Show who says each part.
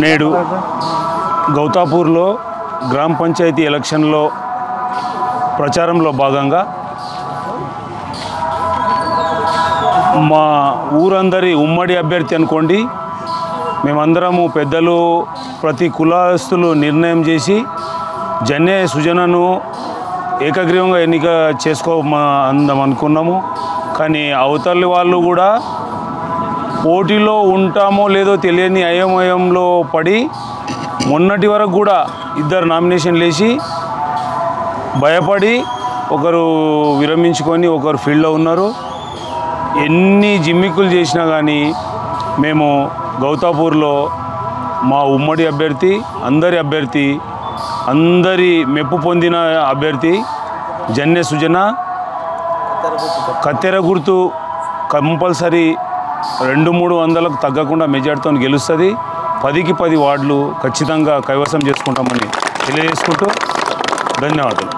Speaker 1: నేడు గౌతాపూర్లో గ్రామ పంచాయతీ ఎలక్షన్లో ప్రచారంలో భాగంగా మా ఊరందరి ఉమ్మడి అభ్యర్థి అనుకోండి, మేమందరము పెద్దలు ప్రతి కులస్తులు నిర్ణయం చేసి జన్నే సుజనను ఏకగ్రీవంగా ఎన్నిక అందం అనుకున్నాము. కానీ అవతలి వాళ్ళు కూడా పోటీలో ఉంటామో లేదో తెలియని అయోమయంలో పడి మొన్నటి వరకు కూడా ఇద్దరు నామినేషన్లు వేసి భయపడి ఒకరు విరమించుకొని ఒకరు ఫీల్డ్లో ఉన్నారు. ఎన్ని జిమ్మిక్కులు చేసినా కానీ మేము గౌతాపూర్లో మా ఉమ్మడి అభ్యర్థి, అందరి మెప్పు పొందిన అభ్యర్థి జన్నె సుజన కత్తెర గుర్తు కంపల్సరీ 200-300లకు తగ్గకుండా మెజార్టీతో గెలుస్తుంది. 10కి 10 వార్డులు ఖచ్చితంగా కైవసం చేసుకుంటామని తెలియజేసుకుంటూ ధన్యవాదాలు.